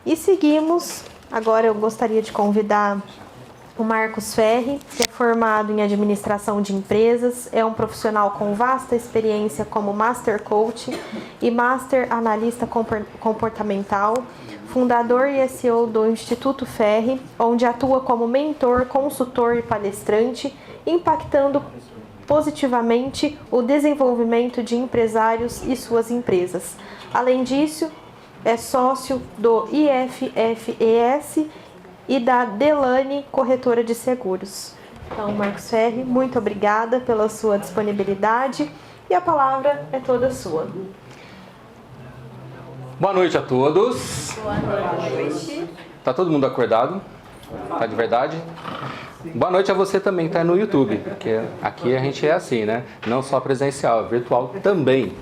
E seguimos. Agora eu gostaria de convidar o Marcos Ferri, que é formado em administração de empresas, é um profissional com vasta experiência como Master Coach e Master Analista Comportamental, fundador e CEO do Instituto Ferri, onde atua como mentor, consultor e palestrante, impactando positivamente o desenvolvimento de empresários e suas empresas. Além disso, é sócio do IFFES e da Delane Corretora de Seguros. Então, Marcos Ferri, muito obrigada pela sua disponibilidade e a palavra é toda sua. Boa noite a todos. Boa noite. Tá todo mundo acordado? Tá de verdade? Boa noite a você também que tá no YouTube, porque aqui a gente é assim, né? Não só presencial, virtual também.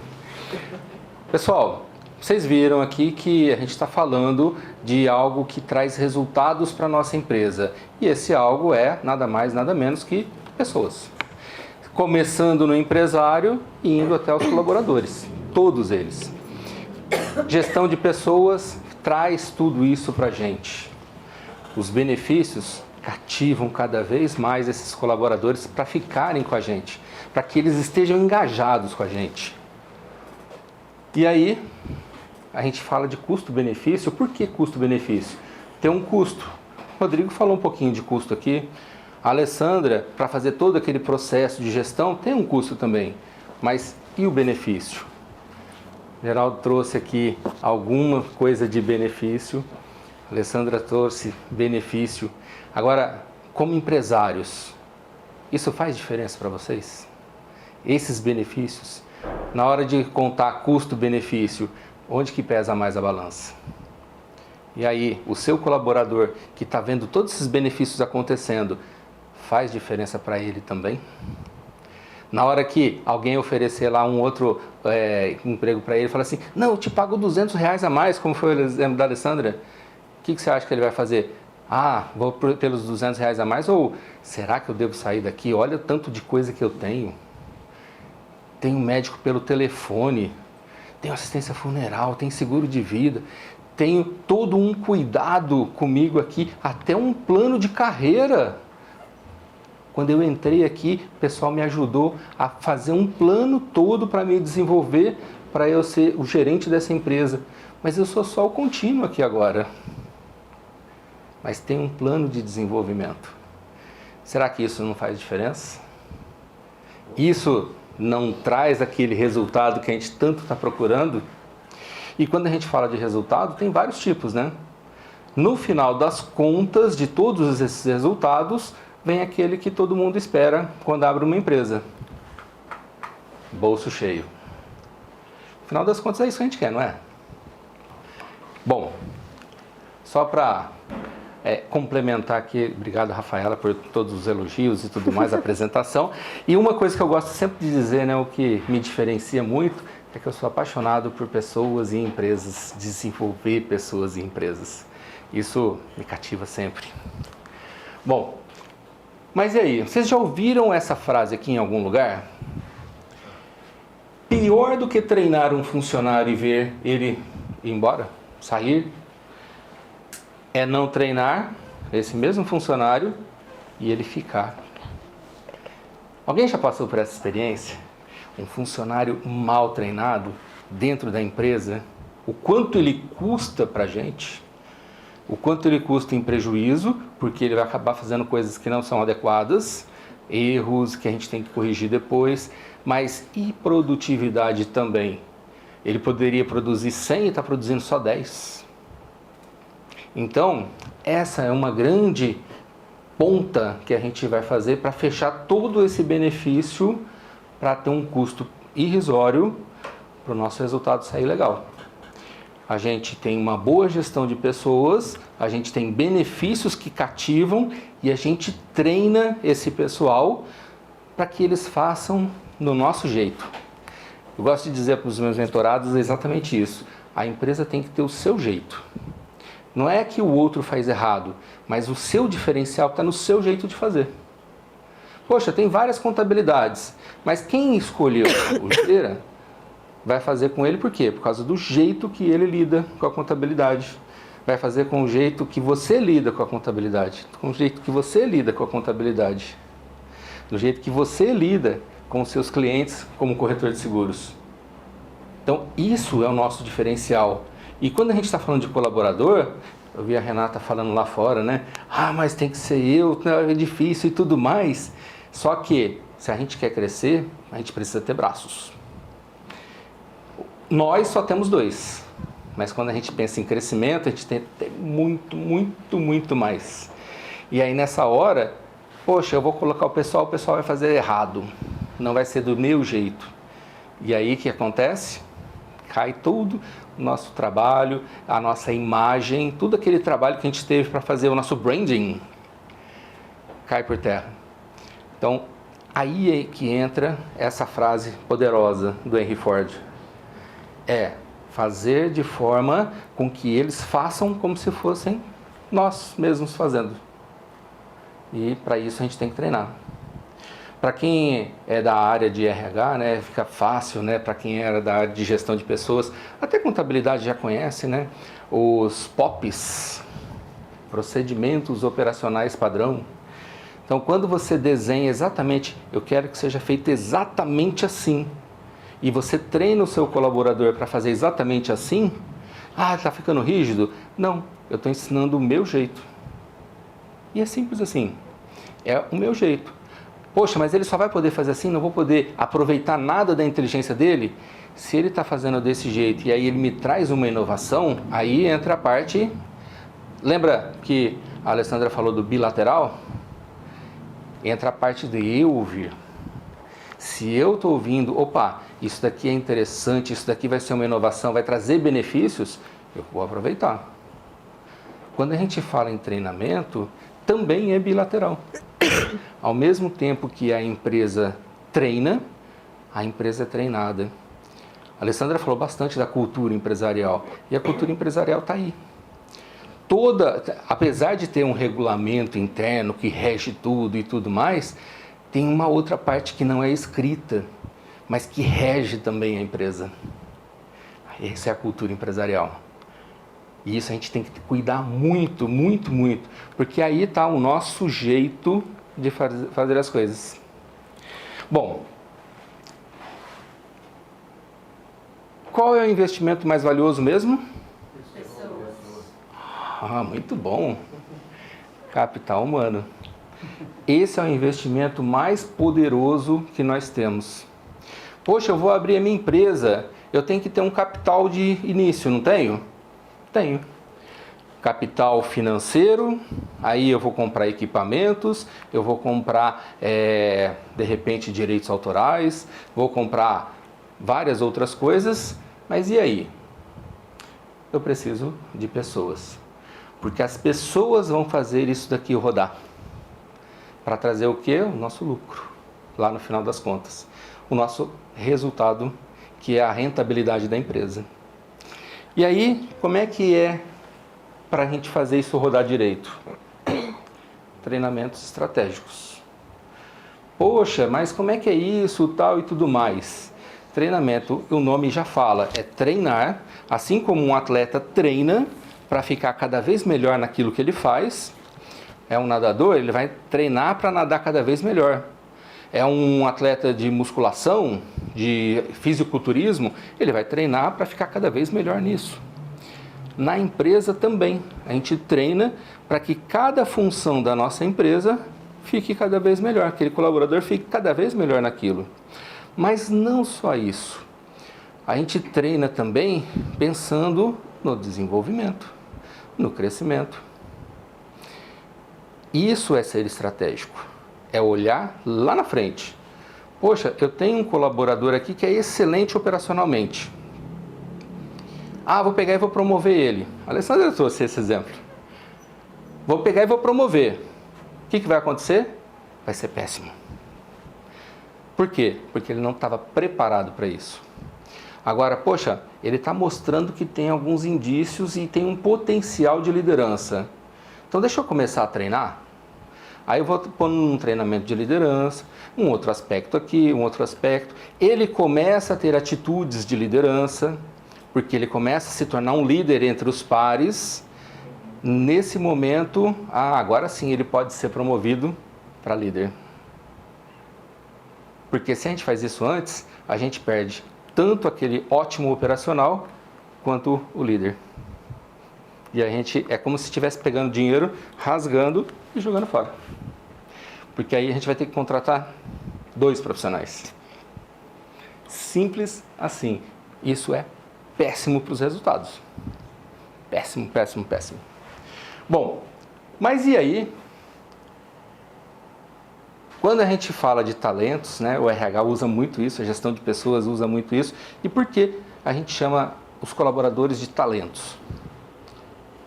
Pessoal, vocês viram aqui que a gente está falando de algo que traz resultados para a nossa empresa. E esse algo é nada mais, nada menos que pessoas. Começando no empresário e indo até os colaboradores, todos eles. Gestão de pessoas traz tudo isso para a gente. Os benefícios cativam cada vez mais esses colaboradores para ficarem com a gente, para que eles estejam engajados com a gente. E aí, a gente fala de custo-benefício. Por que custo-benefício? Tem um custo. O Rodrigo falou um pouquinho de custo aqui. A Alessandra, para fazer todo aquele processo de gestão, tem um custo também. Mas e o benefício? O Geraldo trouxe aqui alguma coisa de benefício. A Alessandra trouxe benefício. Agora, como empresários, isso faz diferença para vocês? Esses benefícios, na hora de contar custo-benefício, onde que pesa mais a balança? E aí, o seu colaborador que está vendo todos esses benefícios acontecendo, faz diferença para ele também? Na hora que alguém oferecer lá um outro emprego para ele, fala assim, não, eu te pago R$200 a mais, como foi o exemplo da Alessandra, o que você acha que ele vai fazer? Ah, vou pelos R$200 a mais, ou será que eu devo sair daqui? Olha o tanto de coisa que eu tenho. Tenho médico pelo telefone, tenho assistência funeral, tenho seguro de vida, tenho todo um cuidado comigo aqui, até um plano de carreira. Quando eu entrei aqui, o pessoal me ajudou a fazer um plano todo para me desenvolver, para eu ser o gerente dessa empresa. Mas eu sou só o contínuo aqui agora. Mas tem um plano de desenvolvimento. Será que isso não faz diferença? Isso não traz aquele resultado que a gente tanto está procurando? E quando a gente fala de resultado, tem vários tipos, né? No final das contas de todos esses resultados, vem aquele que todo mundo espera quando abre uma empresa. Bolso cheio. No final das contas é isso que a gente quer, não é? Bom, só para complementar aqui, obrigado Rafaela por todos os elogios e tudo mais, a apresentação. E uma coisa que eu gosto sempre de dizer, né, o que me diferencia muito, é que eu sou apaixonado por pessoas e empresas, desenvolver pessoas e empresas. Isso me cativa sempre. Bom, mas e aí, vocês já ouviram essa frase aqui em algum lugar? Pior do que treinar um funcionário e ver ele ir embora, sair, é não treinar esse mesmo funcionário e ele ficar. Alguém já passou por essa experiência? Um funcionário mal treinado dentro da empresa, o quanto ele custa para a gente, o quanto ele custa em prejuízo, porque ele vai acabar fazendo coisas que não são adequadas, erros que a gente tem que corrigir depois, mas e produtividade também? Ele poderia produzir 100 e está produzindo só 10. Então, essa é uma grande ponta que a gente vai fazer para fechar todo esse benefício para ter um custo irrisório para o nosso resultado sair legal. A gente tem uma boa gestão de pessoas, a gente tem benefícios que cativam e a gente treina esse pessoal para que eles façam do nosso jeito. Eu gosto de dizer para os meus mentorados exatamente isso. A empresa tem que ter o seu jeito. Não é que o outro faz errado, mas o seu diferencial está no seu jeito de fazer. Poxa, tem várias contabilidades, mas quem escolheu o Gera vai fazer com ele por quê? Por causa do jeito que ele lida com a contabilidade, vai fazer com o jeito que você lida com a contabilidade, com o jeito que você lida com a contabilidade, do jeito que você lida com os seus clientes como corretor de seguros. Então, isso é o nosso diferencial. E quando a gente está falando de colaborador, eu vi a Renata falando lá fora, né? Ah, mas tem que ser eu, é difícil e tudo mais. Só que, se a gente quer crescer, a gente precisa ter braços. Nós só temos 2. Mas quando a gente pensa em crescimento, a gente tem que ter muito, muito, muito mais. E aí nessa hora, poxa, eu vou colocar o pessoal vai fazer errado. Não vai ser do meu jeito. E aí o que acontece? Cai tudo o nosso trabalho, a nossa imagem, tudo aquele trabalho que a gente teve para fazer o nosso branding, cai por terra. Então, aí é que entra essa frase poderosa do Henry Ford. É fazer de forma com que eles façam como se fossem nós mesmos fazendo. E para isso a gente tem que treinar. Para quem é da área de RH, né, fica fácil, né? Para quem era da área de gestão de pessoas, até contabilidade já conhece, né? Os POPs, procedimentos operacionais padrão. Então, quando você desenha exatamente, eu quero que seja feito exatamente assim, e você treina o seu colaborador para fazer exatamente assim, ah, está ficando rígido? Não, eu estou ensinando o meu jeito. E é simples assim, é o meu jeito. Poxa, mas ele só vai poder fazer assim, não vou poder aproveitar nada da inteligência dele? Se ele está fazendo desse jeito e aí ele me traz uma inovação, aí entra a parte... Lembra que a Alessandra falou do bilateral? Entra a parte de eu ouvir. Se eu estou ouvindo, opa, isso daqui é interessante, isso daqui vai ser uma inovação, vai trazer benefícios, eu vou aproveitar. Quando a gente fala em treinamento, também é bilateral. Ao mesmo tempo que a empresa treina, a empresa é treinada. A Alessandra falou bastante da cultura empresarial, e a cultura empresarial está aí. Apesar de ter um regulamento interno que rege tudo e tudo mais, tem uma outra parte que não é escrita, mas que rege também a empresa. Essa é a cultura empresarial. E isso a gente tem que cuidar muito, muito, muito, porque aí está o nosso jeito de fazer as coisas. Bom, qual é o investimento mais valioso mesmo? Pessoas. Ah, muito bom. Capital humano. Esse é o investimento mais poderoso que nós temos. Poxa, eu vou abrir a minha empresa, eu tenho que ter um capital de início, não tenho? Tenho. Capital financeiro, aí eu vou comprar equipamentos, eu vou comprar, de repente, direitos autorais, vou comprar várias outras coisas, mas e aí? Eu preciso de pessoas, porque as pessoas vão fazer isso daqui rodar, para trazer o quê? O nosso lucro, lá no final das contas, o nosso resultado, que é a rentabilidade da empresa. E aí, como é que é para a gente fazer isso rodar direito? Treinamentos estratégicos. Poxa, mas como é que é isso, tal e tudo mais? Treinamento, o nome já fala, é treinar, assim como um atleta treina para ficar cada vez melhor naquilo que ele faz. É um nadador, ele vai treinar para nadar cada vez melhor. É um atleta de musculação, de fisiculturismo, ele vai treinar para ficar cada vez melhor nisso. Na empresa também, a gente treina para que cada função da nossa empresa fique cada vez melhor, aquele colaborador fique cada vez melhor naquilo. Mas não só isso, a gente treina também pensando no desenvolvimento, no crescimento. Isso é ser estratégico, é olhar lá na frente. Poxa, eu tenho um colaborador aqui que é excelente operacionalmente. Ah, vou pegar e vou promover ele. A Alessandra trouxe esse exemplo. Vou pegar e vou promover. O que vai acontecer? Vai ser péssimo. Por quê? Porque ele não estava preparado para isso. Agora, poxa, ele está mostrando que tem alguns indícios e tem um potencial de liderança. Então deixa eu começar a treinar. Aí eu vou pôr um treinamento de liderança, um outro aspecto aqui, um outro aspecto. Ele começa a ter atitudes de liderança, porque ele começa a se tornar um líder entre os pares. nesse momento, agora sim ele pode ser promovido para líder. Porque se a gente faz isso antes, a gente perde tanto aquele ótimo operacional quanto o líder. E a gente é como se estivesse pegando dinheiro, rasgando e jogando fora. Porque aí a gente vai ter que contratar 2 profissionais. Simples assim. Isso é péssimo para os resultados. Péssimo, péssimo, péssimo. Bom, mas e aí? Quando a gente fala de talentos, né, o RH usa muito isso, a gestão de pessoas usa muito isso. E por que a gente chama os colaboradores de talentos?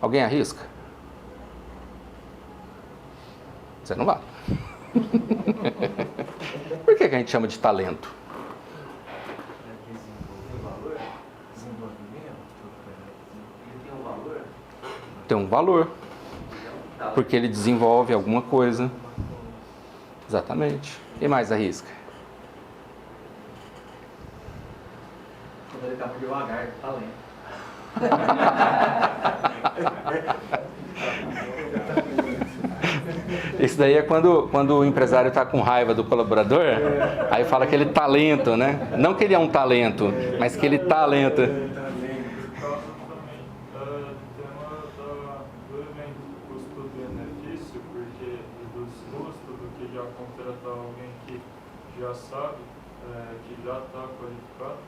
Alguém arrisca? Você não vai. Por que a gente chama de talento? Tem um valor. Porque ele desenvolve alguma coisa. Exatamente. Quem mais arrisca? Quando ele tá muito devagar, talento. Isso daí é quando o empresário está com raiva do colaborador, aí fala que ele talento, né? Não que ele é um talento, mas que ele talenta. Custo-benefício, porque reduz custo do que já contratar alguém que já sabe, que já está qualificado.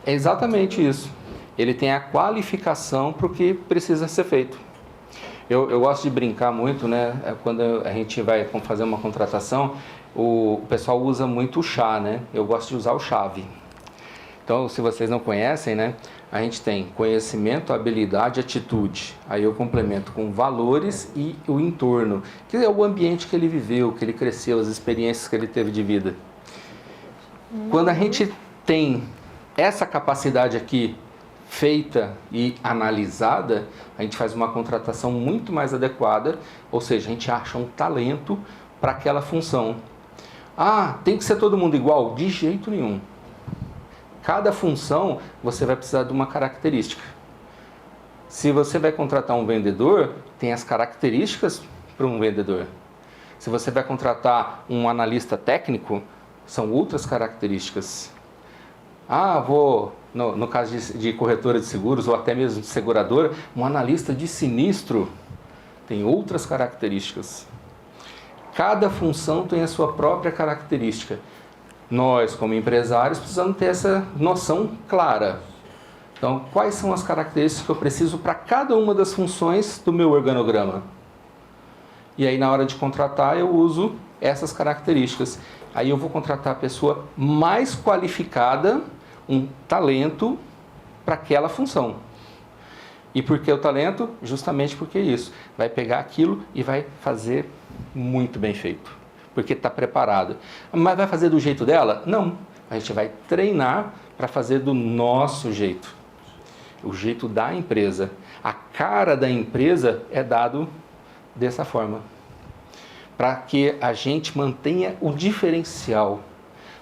É exatamente isso. Ele tem a qualificação para o que precisa ser feito. Eu gosto de brincar muito, né? Quando a gente vai fazer uma contratação, o pessoal usa muito o chá, né? Eu gosto de usar o chave. Então, se vocês não conhecem, né? A gente tem conhecimento, habilidade, atitude. Aí eu complemento com valores e o entorno, que é o ambiente que ele viveu, que ele cresceu, as experiências que ele teve de vida. Quando a gente tem essa capacidade aqui feita e analisada, a gente faz uma contratação muito mais adequada, ou seja, a gente acha um talento para aquela função. Tem que ser todo mundo igual? De jeito nenhum. Cada função você vai precisar de uma característica. Se você vai contratar um vendedor, tem as características para um vendedor. Se você vai contratar um analista técnico, são outras características. No caso de corretora de seguros ou até mesmo de seguradora, um analista de sinistro tem outras características. Cada função tem a sua própria característica. Nós, como empresários, precisamos ter essa noção clara. Então, quais são as características que eu preciso para cada uma das funções do meu organograma? E aí, na hora de contratar, eu uso essas características. Aí eu vou contratar a pessoa mais qualificada, um talento para aquela função. E por que o talento? Justamente porque isso. Vai pegar aquilo e vai fazer muito bem feito. Porque está preparado. Mas vai fazer do jeito dela? Não. A gente vai treinar para fazer do nosso jeito. O jeito da empresa. A cara da empresa é dado dessa forma. Para que a gente mantenha o diferencial.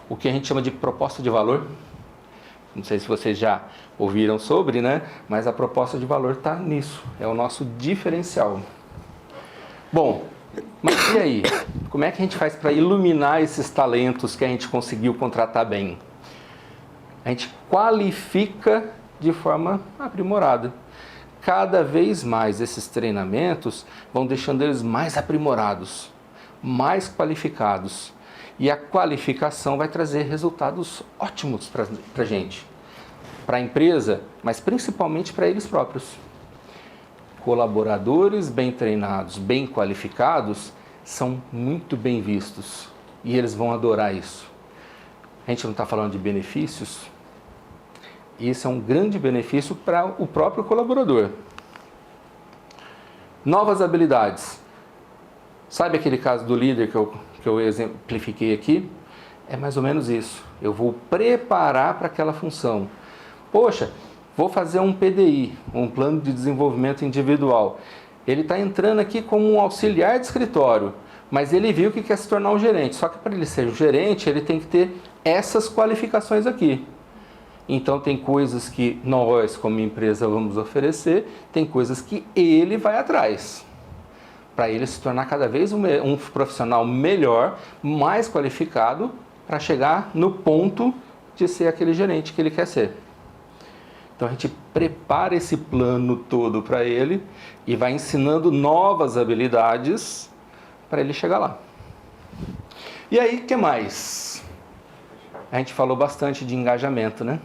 O que a gente chama de proposta de valor. Não sei se vocês já ouviram sobre, né? Mas a proposta de valor está nisso. É o nosso diferencial. Bom, mas e aí? Como é que a gente faz para iluminar esses talentos que a gente conseguiu contratar bem? A gente qualifica de forma aprimorada. Cada vez mais esses treinamentos vão deixando eles mais aprimorados, mais qualificados. E a qualificação vai trazer resultados ótimos para a gente, para a empresa, mas principalmente para eles próprios. Colaboradores bem treinados, bem qualificados, são muito bem vistos e eles vão adorar isso. A gente não está falando de benefícios, isso é um grande benefício para o próprio colaborador. Novas habilidades. Sabe aquele caso do líder que eu exemplifiquei aqui? É mais ou menos isso. Eu vou preparar para aquela função. Poxa, vou fazer um PDI, um plano de desenvolvimento individual. Ele está entrando aqui como um auxiliar de escritório, mas ele viu que quer se tornar um gerente. Só que para ele ser um gerente, ele tem que ter essas qualificações aqui. Então tem coisas que nós, como empresa, vamos oferecer, tem coisas que ele vai atrás, para ele se tornar cada vez um profissional melhor, mais qualificado, para chegar no ponto de ser aquele gerente que ele quer ser. Então a gente prepara esse plano todo para ele e vai ensinando novas habilidades para ele chegar lá. E aí, o que mais? A gente falou bastante de engajamento, né?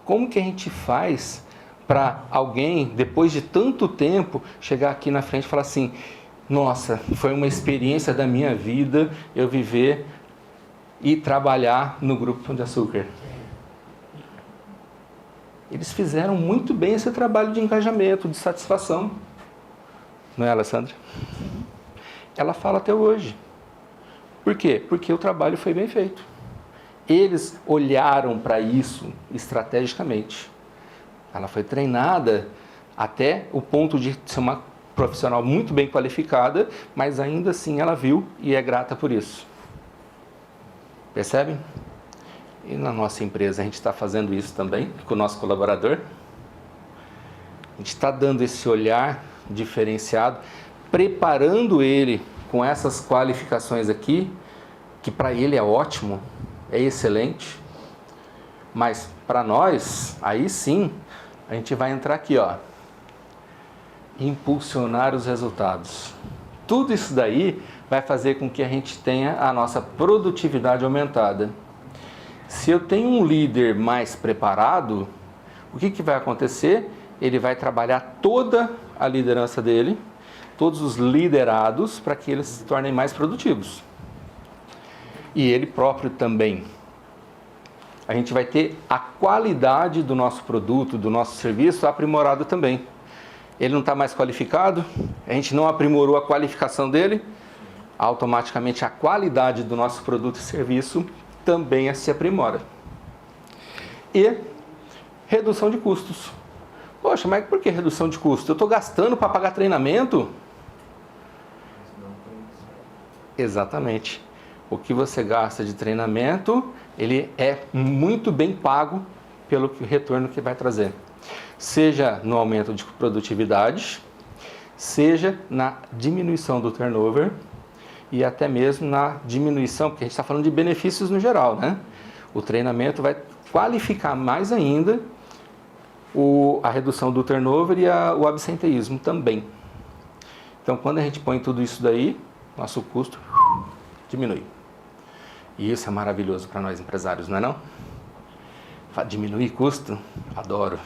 Como que a gente faz para alguém, depois de tanto tempo, chegar aqui na frente e falar assim: nossa, foi uma experiência da minha vida eu viver e trabalhar no Grupo Pão de Açúcar. Eles fizeram muito bem esse trabalho de engajamento, de satisfação. Não é, Alessandra? Sim. Ela fala até hoje. Por quê? Porque o trabalho foi bem feito. Eles olharam para isso estrategicamente. Ela foi treinada até o ponto de ser uma profissional muito bem qualificada, mas ainda assim ela viu e é grata por isso. Percebem? E na nossa empresa a gente está fazendo isso também com o nosso colaborador. A gente está dando esse olhar diferenciado, preparando ele com essas qualificações aqui, que para ele é ótimo, é excelente, mas para nós, aí sim, a gente vai entrar aqui, ó, impulsionar os resultados. Tudo isso daí vai fazer com que a gente tenha a nossa produtividade aumentada. Se eu tenho um líder mais preparado, o que vai acontecer? Ele vai trabalhar toda a liderança dele, todos os liderados, para que eles se tornem mais produtivos. E ele próprio também. A gente vai ter a qualidade do nosso produto, do nosso serviço aprimorado também. Ele não está mais qualificado, a gente não aprimorou a qualificação dele, automaticamente a qualidade do nosso produto e serviço também se aprimora. E redução de custos. Poxa, mas por que redução de custos? Eu estou gastando para pagar treinamento? Exatamente. O que você gasta de treinamento, ele é muito bem pago pelo retorno que vai trazer. Seja no aumento de produtividade, seja na diminuição do turnover e até mesmo na diminuição, porque a gente está falando de benefícios no geral, né? O treinamento vai qualificar mais ainda a redução do turnover e o absenteísmo também. Então, quando a gente põe tudo isso daí, nosso custo diminui. E isso é maravilhoso para nós empresários, não é não? Diminuir custo? Adoro.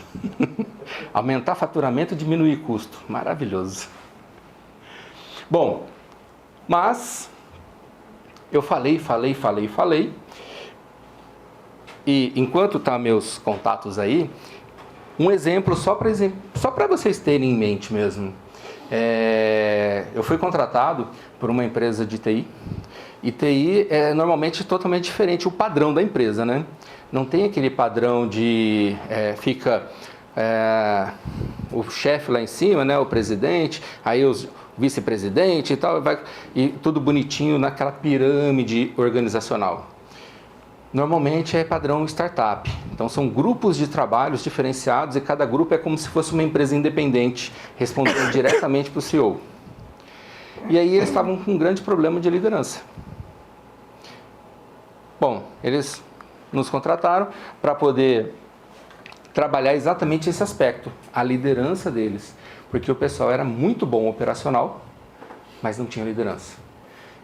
Aumentar faturamento e diminuir custo. Maravilhoso. Bom, mas eu falei. E enquanto tá meus contatos aí, um exemplo só para vocês terem em mente mesmo. Eu fui contratado por uma empresa de TI. E TI é normalmente totalmente diferente o padrão da empresa, né? Não tem aquele padrão de o chefe lá em cima, né? O presidente, aí os vice-presidente e tal, e tudo bonitinho naquela pirâmide organizacional. Normalmente é padrão startup. Então são grupos de trabalhos diferenciados e cada grupo é como se fosse uma empresa independente, respondendo diretamente para o CEO. E aí eles estavam com um grande problema de liderança. Bom, eles nos contrataram para poder trabalhar exatamente esse aspecto, a liderança deles. Porque o pessoal era muito bom operacional, mas não tinha liderança.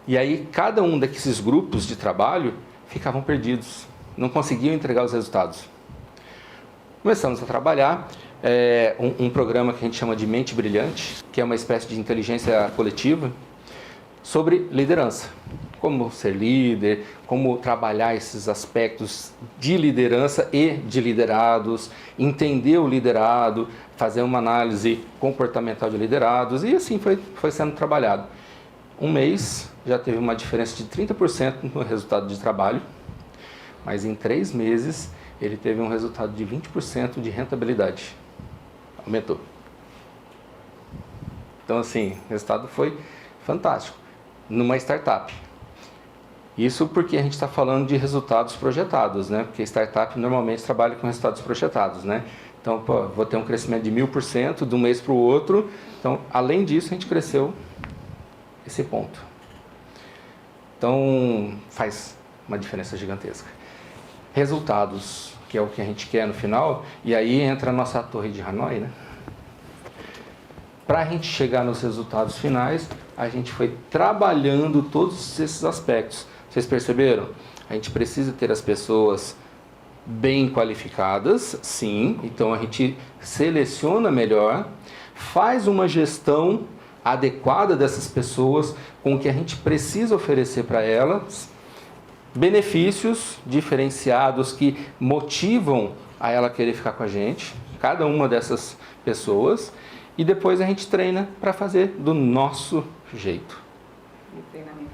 E aí cada um desses grupos de trabalho ficavam perdidos, não conseguiam entregar os resultados. Começamos a trabalhar um programa que a gente chama de Mente Brilhante, que é uma espécie de inteligência coletiva, sobre liderança. Como ser líder, como trabalhar esses aspectos de liderança e de liderados, entender o liderado, fazer uma análise comportamental de liderados, e assim foi sendo trabalhado. Um mês já teve uma diferença de 30% no resultado de trabalho, mas em 3 meses ele teve um resultado de 20% de rentabilidade. Aumentou. Então assim, o resultado foi fantástico numa startup. Isso porque a gente está falando de resultados projetados, né? Porque startup normalmente trabalha com resultados projetados, né? Então, pô, vou ter um crescimento de 1000% de um mês para o outro. Então, além disso, a gente cresceu esse ponto. Então, faz uma diferença gigantesca. Resultados, que é o que a gente quer no final, e aí entra a nossa torre de Hanoi, né? Para a gente chegar nos resultados finais, a gente foi trabalhando todos esses aspectos. Vocês perceberam? A gente precisa ter as pessoas bem qualificadas, sim. Então a gente seleciona melhor, faz uma gestão adequada dessas pessoas com o que a gente precisa oferecer para elas, benefícios diferenciados que motivam a ela querer ficar com a gente, cada uma dessas pessoas, e depois a gente treina para fazer do nosso jeito. E treinamento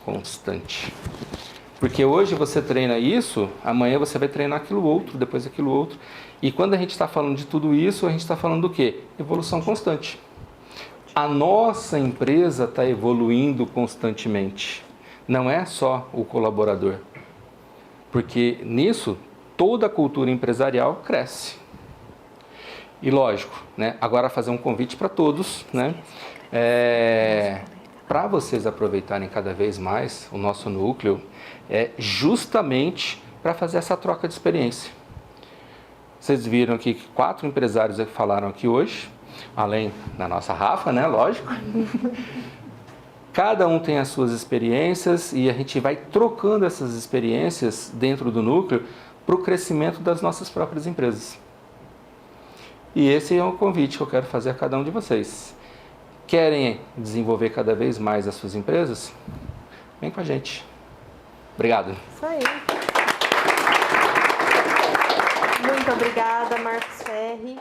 Constante. Porque hoje você treina isso, amanhã você vai treinar aquilo outro, depois aquilo outro. E quando a gente está falando de tudo isso, a gente está falando do quê? Evolução constante. A nossa empresa está evoluindo constantemente. Não é só o colaborador. Porque nisso, toda a cultura empresarial cresce. E lógico, né? Agora fazer um convite para todos, né? Para vocês aproveitarem cada vez mais o nosso núcleo, é justamente para fazer essa troca de experiência. Vocês viram aqui que 4 empresários falaram aqui hoje, além da nossa Rafa, né? Lógico. Cada um tem as suas experiências e a gente vai trocando essas experiências dentro do núcleo para o crescimento das nossas próprias empresas. E esse é o convite que eu quero fazer a cada um de vocês. Querem desenvolver cada vez mais as suas empresas? Vem com a gente. Obrigado. Isso aí. Muito obrigada, Marcos Ferri.